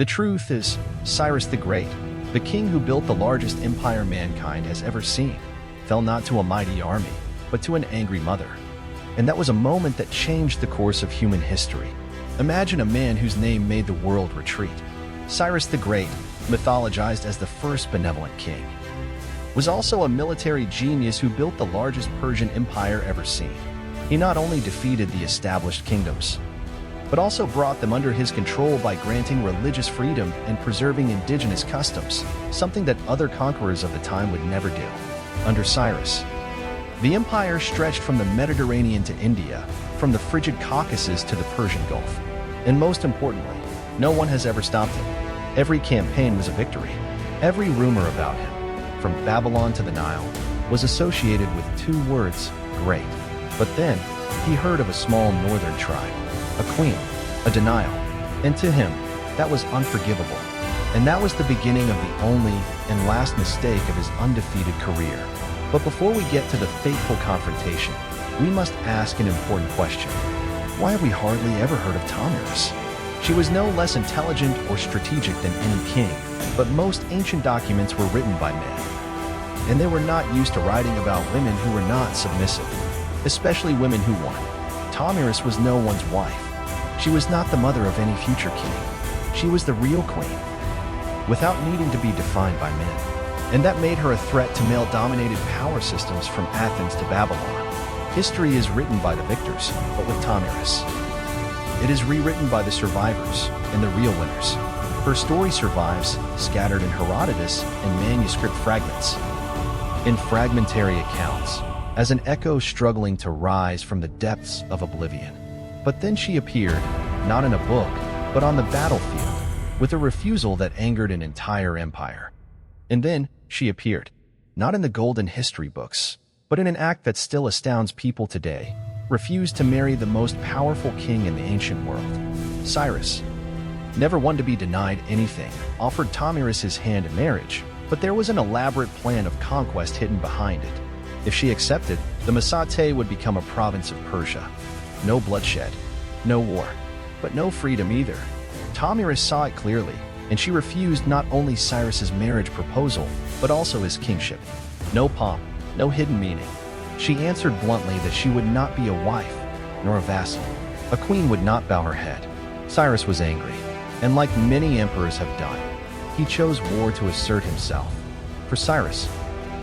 The truth is, Cyrus the Great, the king who built the largest empire mankind has ever seen, fell not to a mighty army, but to an angry mother. And that was a moment that changed the course of human history. Imagine a man whose name made the world retreat. Cyrus the Great, mythologized as the first benevolent king, was also a military genius who built the largest Persian empire ever seen. He not only defeated the established kingdoms, but also brought them under his control by granting religious freedom and preserving indigenous customs, something that other conquerors of the time would never do. Under Cyrus, the empire stretched from the Mediterranean to India, from the frigid Caucasus to the Persian Gulf. And most importantly, no one has ever stopped him. Every campaign was a victory. Every rumor about him, from Babylon to the Nile, was associated with two words, great. But then, he heard of a small northern tribe, a queen, a denial, and to him, that was unforgivable. And that was the beginning of the only and last mistake of his undefeated career. But before we get to the fateful confrontation, we must ask an important question. Why have we hardly ever heard of Tomyris? She was no less intelligent or strategic than any king, but most ancient documents were written by men. And they were not used to writing about women who were not submissive, especially women who won. Tomyris was no one's wife. She was not the mother of any future king. She was the real queen, without needing to be defined by men. And that made her a threat to male-dominated power systems from Athens to Babylon. History is written by the victors, but with Tomyris, it is rewritten by the survivors and the real winners. Her story survives, scattered in Herodotus and manuscript fragments, in fragmentary accounts, as an echo struggling to rise from the depths of oblivion. But then she appeared, not in a book, but on the battlefield, with a refusal that angered an entire empire. And then she appeared, not in the golden history books, but in an act that still astounds people today, refused to marry the most powerful king in the ancient world. Cyrus, never one to be denied anything, offered Tomyris his hand in marriage, but there was an elaborate plan of conquest hidden behind it. If she accepted, the Masate would become a province of Persia. No bloodshed, no war, but no freedom either. Tomyris saw it clearly, and she refused not only Cyrus's marriage proposal, but also his kingship. No pomp, no hidden meaning. She answered bluntly that she would not be a wife, nor a vassal. A queen would not bow her head. Cyrus was angry, and like many emperors have done, he chose war to assert himself. For Cyrus,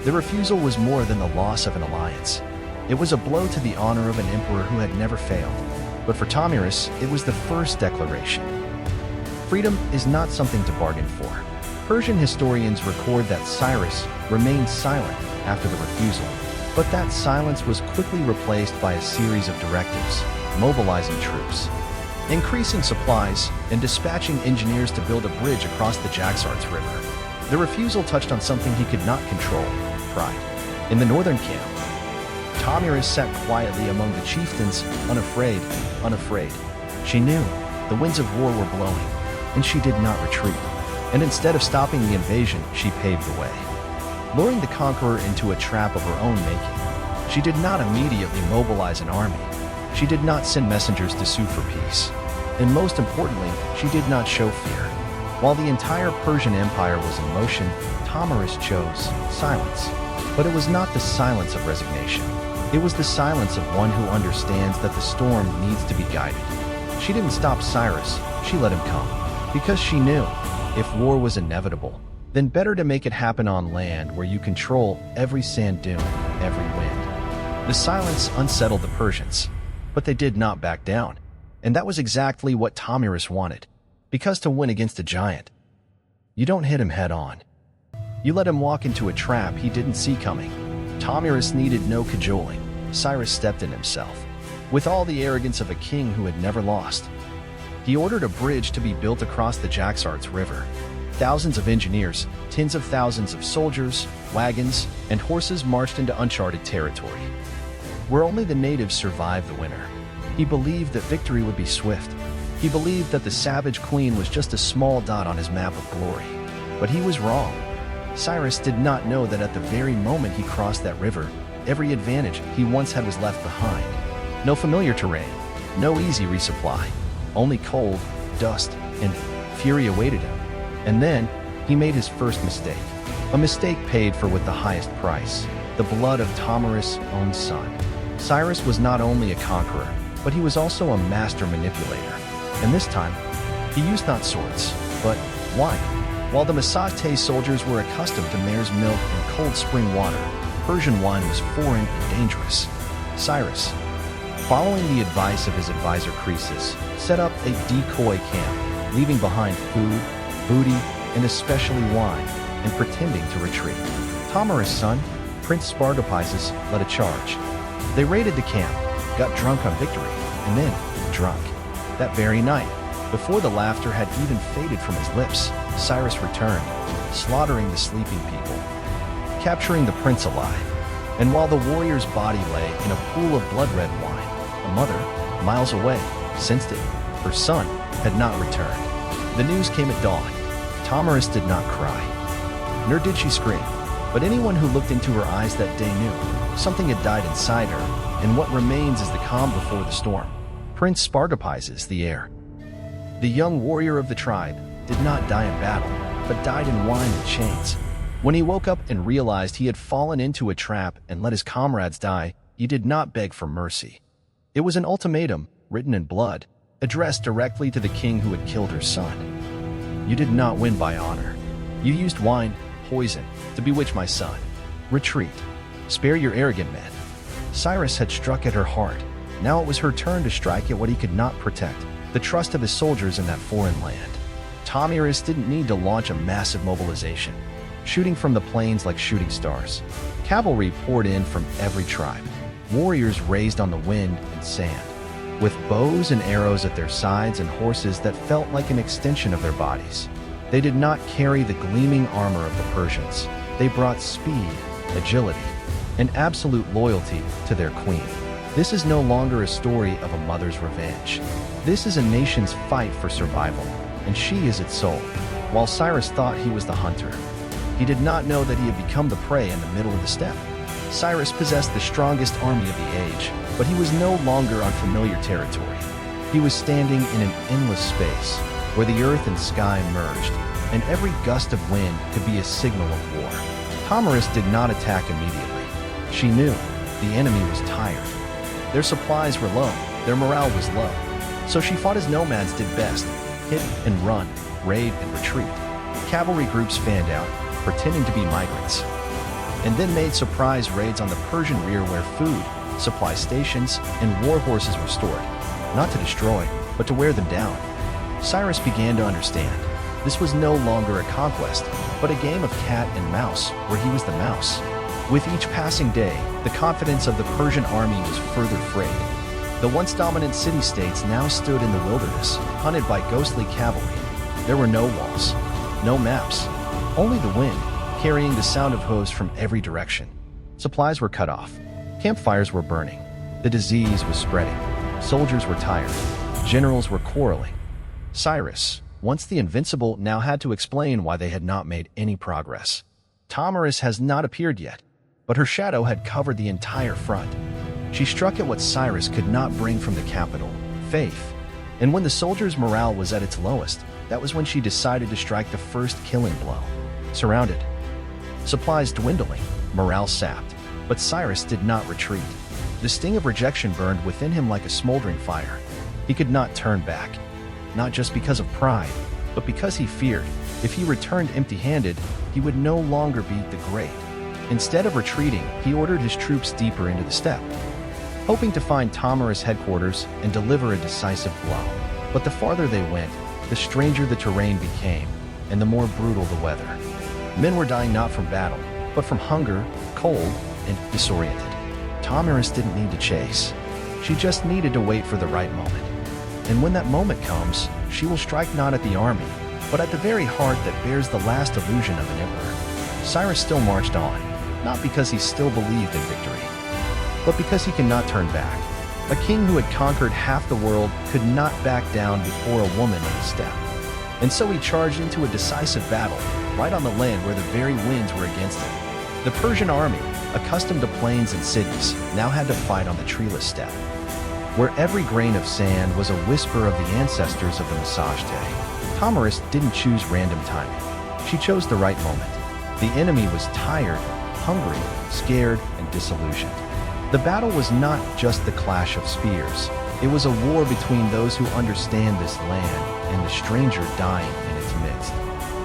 the refusal was more than the loss of an alliance. It was a blow to the honor of an emperor who had never failed. But for Tomyris, it was the first declaration. Freedom is not something to bargain for. Persian historians record that Cyrus remained silent after the refusal, but that silence was quickly replaced by a series of directives, mobilizing troops, increasing supplies, and dispatching engineers to build a bridge across the Jaxartes River. The refusal touched on something he could not control, pride. In the northern camp, Tomyris sat quietly among the chieftains, unafraid. She knew the winds of war were blowing, and she did not retreat. And instead of stopping the invasion, she paved the way, luring the conqueror into a trap of her own making. She did not immediately mobilize an army. She did not send messengers to sue for peace. And most importantly, she did not show fear. While the entire Persian Empire was in motion, Tomyris chose silence. But it was not the silence of resignation. It was the silence of one who understands that the storm needs to be guided. She didn't stop Cyrus, she let him come. Because she knew, if war was inevitable, then better to make it happen on land where you control every sand dune, every wind. The silence unsettled the Persians, but they did not back down. And that was exactly what Tomyris wanted. Because to win against a giant, you don't hit him head on. You let him walk into a trap he didn't see coming. Tomyris needed no cajoling. Cyrus stepped in himself, with all the arrogance of a king who had never lost. He ordered a bridge to be built across the Jaxartes River. Thousands of engineers, tens of thousands of soldiers, wagons, and horses marched into uncharted territory, where only the natives survived the winter. He believed that victory would be swift. He believed that the savage queen was just a small dot on his map of glory. But he was wrong. Cyrus did not know that at the very moment he crossed that river, every advantage he once had was left behind. No familiar terrain, no easy resupply, only cold, dust, and Fury awaited him. And then, he made his first mistake. A mistake paid for with the highest price, the blood of Tomyris' own son. Cyrus was not only a conqueror, but he was also a master manipulator. And this time, he used not swords, but wine. While the Masate soldiers were accustomed to mare's milk and cold spring water, Persian wine was foreign and dangerous. Cyrus, following the advice of his advisor Croesus, set up a decoy camp, leaving behind food, booty, and especially wine, and pretending to retreat. Tomyris' son, Prince Spartopyzus, led a charge. They raided the camp, got drunk on victory, and then drunk. That very night, before the laughter had even faded from his lips, Cyrus returned, slaughtering the sleeping people, capturing the prince alive. And while the warrior's body lay in a pool of blood-red wine, a mother, miles away, sensed it. Her son had not returned. The news came at dawn. Tomyris did not cry, nor did she scream, but anyone who looked into her eyes that day knew something had died inside her, and what remains is the calm before the storm. Prince Spartopyzus, the heir, the young warrior of the tribe, did not die in battle, but died in wine and chains. When he woke up and realized he had fallen into a trap and let his comrades die, he did not beg for mercy. It was an ultimatum, written in blood, addressed directly to the king who had killed her son. You did not win by honor. You used wine, poison, to bewitch my son. Retreat. Spare your arrogant men. Cyrus had struck at her heart. Now it was her turn to strike at what he could not protect, the trust of his soldiers in that foreign land. Tomyris didn't need to launch a massive mobilization, shooting from the plains like shooting stars. Cavalry poured in from every tribe, warriors raised on the wind and sand, with bows and arrows at their sides and horses that felt like an extension of their bodies. They did not carry the gleaming armor of the Persians. They brought speed, agility, and absolute loyalty to their queen. This is no longer a story of a mother's revenge. This is a nation's fight for survival, and she is its soul. While Cyrus thought he was the hunter, he did not know that he had become the prey in the middle of the steppe. Cyrus possessed the strongest army of the age, but he was no longer on familiar territory. He was standing in an endless space, where the earth and sky merged, and every gust of wind could be a signal of war. Tomyris did not attack immediately. She knew the enemy was tired. Their supplies were low, their morale was low. So she fought as nomads did best, hit and run, raid and retreat. Cavalry groups fanned out, pretending to be migrants, and then made surprise raids on the Persian rear where food, supply stations, and war horses were stored, not to destroy, but to wear them down. Cyrus began to understand. This was no longer a conquest, but a game of cat and mouse, where he was the mouse. With each passing day, the confidence of the Persian army was further frayed. The once dominant city-states now stood in the wilderness, hunted by ghostly cavalry. There were no walls, no maps, only the wind, carrying the sound of hooves from every direction. Supplies were cut off. Campfires were burning. The disease was spreading. Soldiers were tired. Generals were quarreling. Cyrus, once the invincible, now had to explain why they had not made any progress. Tomyris has not appeared yet, but her shadow had covered the entire front. She struck at what Cyrus could not bring from the capital, faith. And when the soldiers' morale was at its lowest, that was when she decided to strike the first killing blow. Surrounded, supplies dwindling, morale sapped, but Cyrus did not retreat. The sting of rejection burned within him like a smoldering fire. He could not turn back, not just because of pride, but because he feared, if he returned empty-handed, he would no longer beat the great. Instead of retreating, he ordered his troops deeper into the steppe, hoping to find Tomyris' headquarters and deliver a decisive blow. But the farther they went, the stranger the terrain became, and the more brutal the weather. Men were dying not from battle, but from hunger, cold, and disoriented. Tomyris didn't need to chase. She just needed to wait for the right moment. And when that moment comes, she will strike not at the army, but at the very heart that bears the last illusion of an emperor. Cyrus still marched on, not because he still believed in victory, but because he cannot turn back. A king who had conquered half the world could not back down before a woman in the steppe. And so he charged into a decisive battle, right on the land where the very winds were against him. The Persian army, accustomed to plains and cities, now had to fight on the treeless steppe, where every grain of sand was a whisper of the ancestors of the Masashte. Tomarus didn't choose random timing. She chose the right moment. The enemy was tired, hungry, scared, and disillusioned. The battle was not just the clash of spears. It was a war between those who understand this land and the stranger dying in its midst,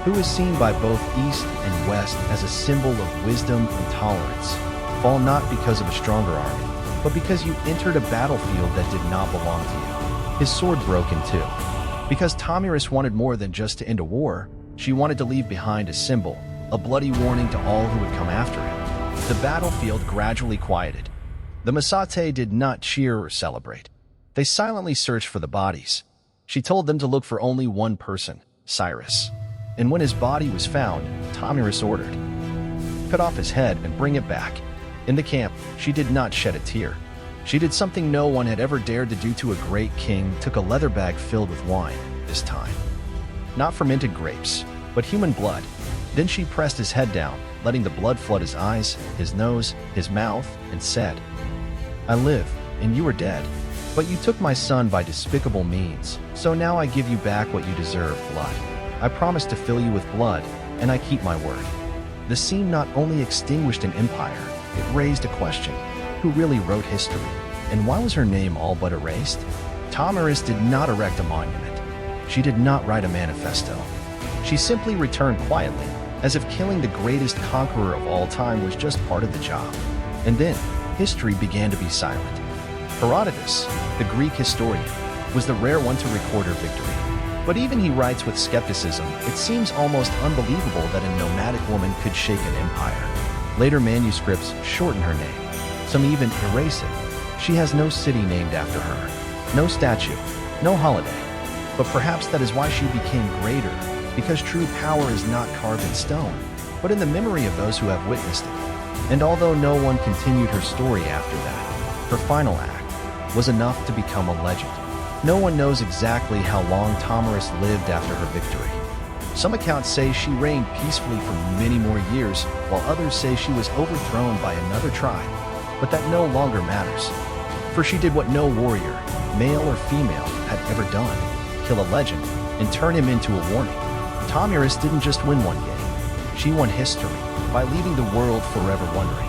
who is seen by both East and West as a symbol of wisdom and tolerance. Fall not because of a stronger army, but because you entered a battlefield that did not belong to you. His sword broke in two. Because Tomarus wanted more than just to end a war, she wanted to leave behind a symbol, a bloody warning to all who would come after him. The battlefield gradually quieted. The Massate did not cheer or celebrate. They silently searched for the bodies. She told them to look for only one person, Cyrus. And when his body was found, Tomarus ordered, "Cut off his head and bring it back." In the camp, she did not shed a tear. She did something no one had ever dared to do to a great king, took a leather bag filled with wine, this time. Not fermented grapes, but human blood. Then she pressed his head down, letting the blood flood his eyes, his nose, his mouth, and said, "I live, and you are dead. But you took my son by despicable means, so now I give you back what you deserve, blood. I promise to fill you with blood, and I keep my word." The scene not only extinguished an empire, it raised a question. Who really wrote history? And why was her name all but erased? Tomarus did not erect a monument. She did not write a manifesto. She simply returned quietly, as if killing the greatest conqueror of all time was just part of the job. And then, history began to be silent. Herodotus, the Greek historian, was the rare one to record her victory. But even he writes with skepticism, it seems almost unbelievable that a nomadic woman could shake an empire. Later manuscripts shorten her name. Some even erase it. She has no city named after her, no statue, no holiday. But perhaps that is why she became greater, because true power is not carved in stone, but in the memory of those who have witnessed it. And although no one continued her story after that, her final act was enough to become a legend. No one knows exactly how long Tomarus lived after her victory. Some accounts say she reigned peacefully for many more years, while others say she was overthrown by another tribe. But that no longer matters. For she did what no warrior, male or female, had ever done: kill a legend and turn him into a warning. Tomarus didn't just win one game. She won history by leaving the world forever wondering,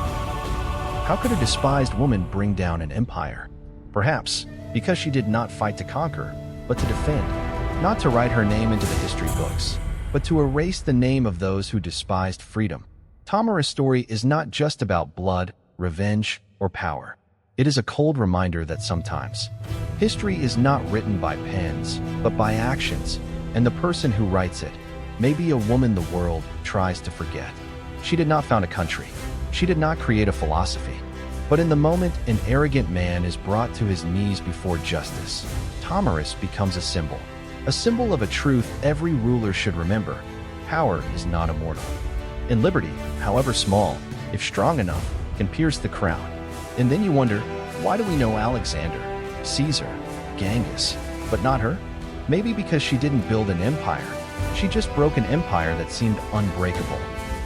how could a despised woman bring down an empire? Perhaps because she did not fight to conquer, but to defend. Not to write her name into the history books, but to erase the name of those who despised freedom. Tomarus' story is not just about blood, revenge, or power. It is a cold reminder that sometimes history is not written by pens, but by actions, and the person who writes it may be a woman the world tries to forget. She did not found a country. She did not create a philosophy. But in the moment an arrogant man is brought to his knees before justice, Tomarus becomes a symbol of a truth every ruler should remember. Power is not immortal. And liberty, however small, if strong enough, can pierce the crown. And then you wonder, why do we know Alexander, Caesar, Genghis, but not her? Maybe because she didn't build an empire. She just broke an empire that seemed unbreakable.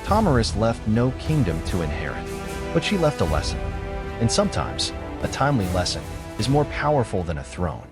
Tomarus left no kingdom to inherit, but she left a lesson. And sometimes, a timely lesson is more powerful than a throne.